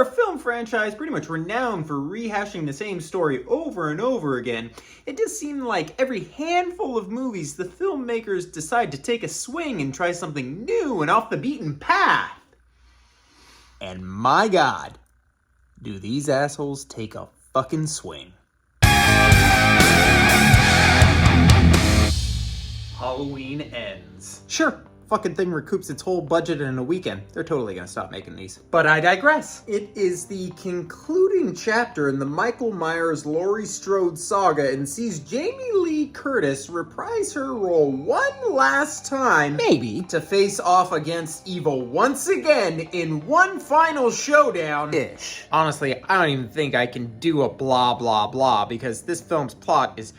For a film franchise pretty much renowned for rehashing the same story over and over again, it does seem like every handful of movies the filmmakers decide to take a swing and try something new and off the beaten path. And my God, do these assholes take a fucking swing. Halloween ends. Sure, fucking thing recoups its whole budget in a weekend. They're totally gonna stop making these. But I digress. It is the concluding chapter in the Michael Myers Laurie Strode saga and sees Jamie Lee Curtis reprise her role one last time, maybe, to face off against evil once again in one final showdown-ish. Honestly, I don't even think I can do a blah blah blah because this film's plot is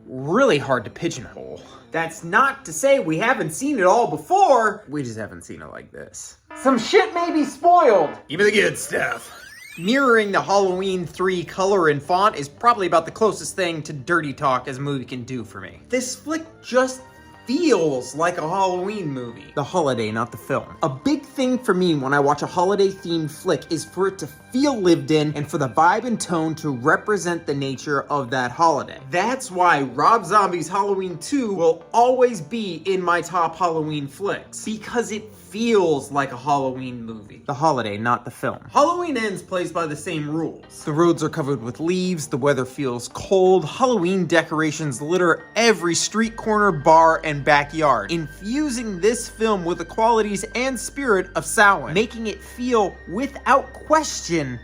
really hard to pigeonhole. That's not to say we haven't seen it all before. We just haven't seen it like this. Some shit may be spoiled. Even the good stuff. Mirroring the Halloween 3 color and font is probably about the closest thing to dirty talk as a movie can do for me. This flick just feels like a Halloween movie. The holiday, not the film. A big thing for me when I watch a holiday-themed flick is for it to feel lived in and for the vibe and tone to represent the nature of that holiday. That's why Rob Zombie's Halloween 2 will always be in my top Halloween flicks, because it feels like a Halloween movie. The holiday, not the film. Halloween Ends plays by the same rules. The roads are covered with leaves, the weather feels cold, Halloween decorations litter every street corner, bar, and backyard, infusing this film with the qualities and spirit of Samhain, making it feel, without question,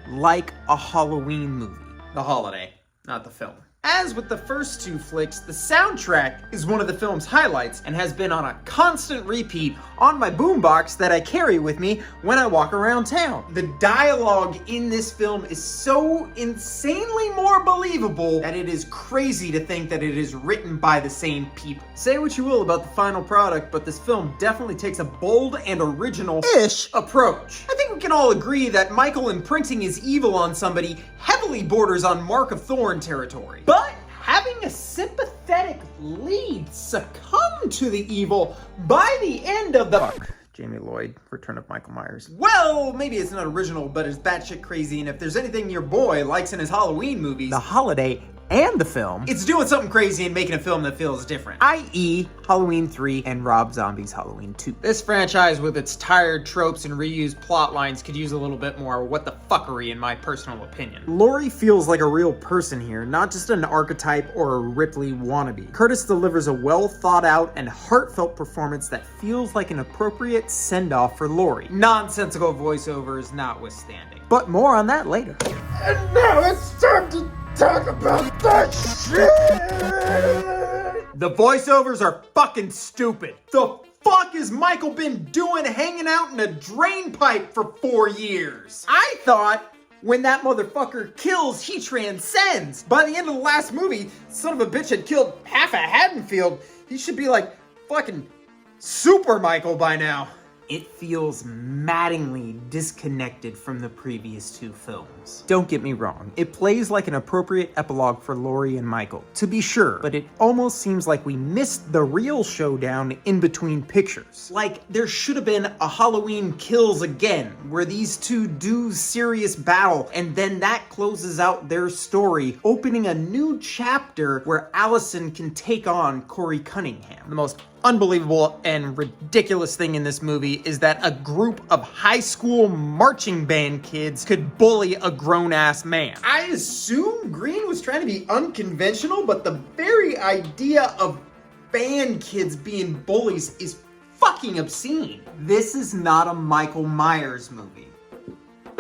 like a Halloween movie. The holiday, not the film. As with the first two flicks, the soundtrack is one of the film's highlights and has been on a constant repeat on my boombox that I carry with me when I walk around town. The dialogue in this film is so insanely more believable that it is crazy to think that it is written by the same people. Say what you will about the final product, but this film definitely takes a bold and original-ish approach. I think we can all agree that Michael imprinting his evil on somebody heavily borders on Mark of Thorn territory. But having a sympathetic lead succumb to the evil by the end of the Jamie Lloyd, Return of Michael Myers. Well, maybe it's not original, but it's batshit crazy, and if there's anything your boy likes in his Halloween movies, the holiday and the film, it's doing something crazy and making a film that feels different. I.e. Halloween 3 and Rob Zombie's Halloween 2. This franchise with its tired tropes and reused plot lines could use a little bit more what the fuckery in my personal opinion. Laurie feels like a real person here, not just an archetype or a Ripley wannabe. Curtis delivers a well thought out and heartfelt performance that feels like an appropriate send-off for Laurie. Nonsensical voiceovers notwithstanding. But more on that later. And now it's time to talk about that shit! The voiceovers are fucking stupid. The fuck has Michael been doing hanging out in a drain pipe for 4 years? I thought when that motherfucker kills, he transcends. By the end of the last movie, son of a bitch had killed half of Haddonfield. He should be like fucking Super Michael by now. It feels maddeningly disconnected from the previous two films. Don't get me wrong, it plays like an appropriate epilogue for Laurie and Michael, to be sure, but it almost seems like we missed the real showdown in between pictures. Like, there should have been a Halloween Kills Again, where these two do serious battle, and then that closes out their story, opening a new chapter where Allison can take on Corey Cunningham. The most unbelievable and ridiculous thing in this movie is that a group of high school marching band kids could bully a grown-ass man. I assume Green was trying to be unconventional, but the very idea of band kids being bullies is fucking obscene. This is not a Michael Myers movie.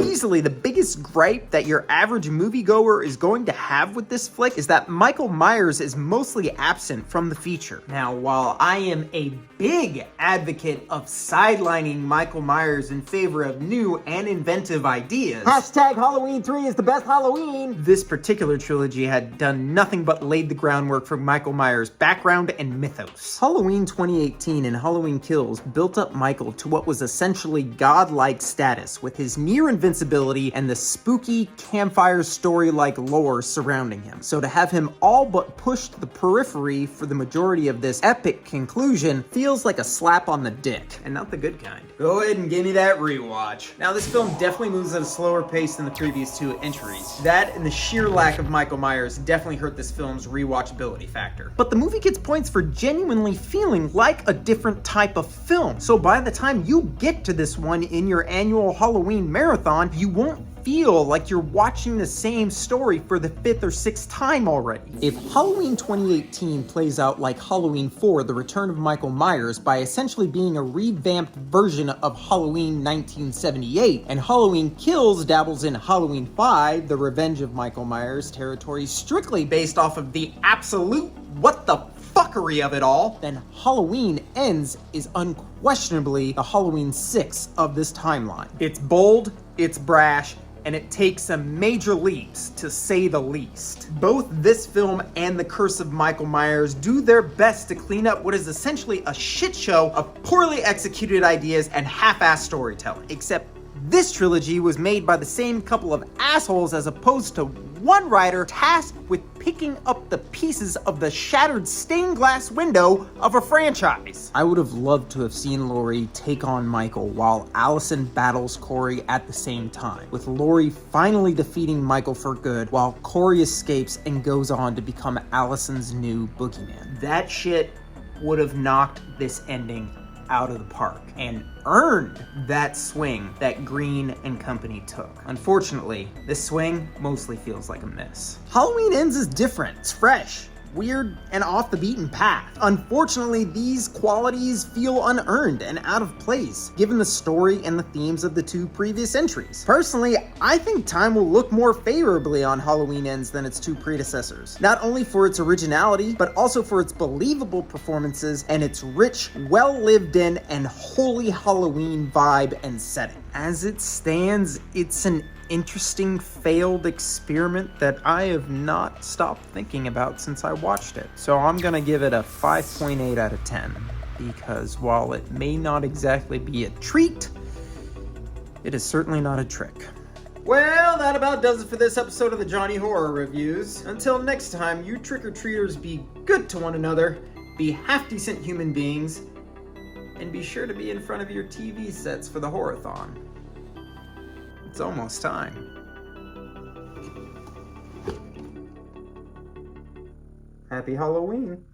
Easily the biggest gripe that your average moviegoer is going to have with this flick is that Michael Myers is mostly absent from the feature. Now, while I am a big advocate of sidelining Michael Myers in favor of new and inventive ideas, hashtag Halloween 3 is the best Halloween, this particular trilogy had done nothing but laid the groundwork for Michael Myers' background and mythos. Halloween 2018 and Halloween Kills built up Michael to what was essentially godlike status with his near invincibility visibility and the spooky campfire story-like lore surrounding him. So to have him all but push to the periphery for the majority of this epic conclusion feels like a slap on the dick, and not the good kind. Go ahead and give me that rewatch. Now, this film definitely moves at a slower pace than the previous two entries. That and the sheer lack of Michael Myers definitely hurt this film's rewatchability factor. But the movie gets points for genuinely feeling like a different type of film. So by the time you get to this one in your annual Halloween marathon, you won't feel like you're watching the same story for the 5th or 6th time already. If Halloween 2018 plays out like Halloween 4, The Return of Michael Myers, by essentially being a revamped version of Halloween 1978, and Halloween Kills dabbles in Halloween 5, The Revenge of Michael Myers territory strictly based off of the absolute what the fuckery of it all, then Halloween Ends is unquestionably the Halloween 6 of this timeline. It's bold, it's brash, and it takes some major leaps, to say the least. Both this film and The Curse of Michael Myers do their best to clean up what is essentially a shit show of poorly executed ideas and half-assed storytelling. Except this trilogy was made by the same couple of assholes as opposed to one writer tasked with picking up the pieces of the shattered stained glass window of a franchise. I would have loved to have seen Laurie take on Michael while Allison battles Corey at the same time, with Laurie finally defeating Michael for good while Corey escapes and goes on to become Allison's new boogeyman. That shit would have knocked this ending out of the park and earned that swing that Green and company took. Unfortunately, this swing mostly feels like a miss. Halloween Ends is different. It's fresh, weird, and off the beaten path. Unfortunately, these qualities feel unearned and out of place, given the story and the themes of the two previous entries. Personally, I think time will look more favorably on Halloween Ends than its two predecessors, not only for its originality, but also for its believable performances and its rich, well-lived-in, and wholly Halloween vibe and setting. As it stands, it's an interesting failed experiment that I have not stopped thinking about since I watched it. So I'm gonna give it a 5.8 out of 10, because while it may not exactly be a treat, it is certainly not a trick. Well, that about does it for this episode of the Jony Horror Reviews. Until next time, you trick-or-treaters be good to one another, be half-decent human beings, and be sure to be in front of your TV sets for the Horror-thon. It's almost time. Happy Halloween.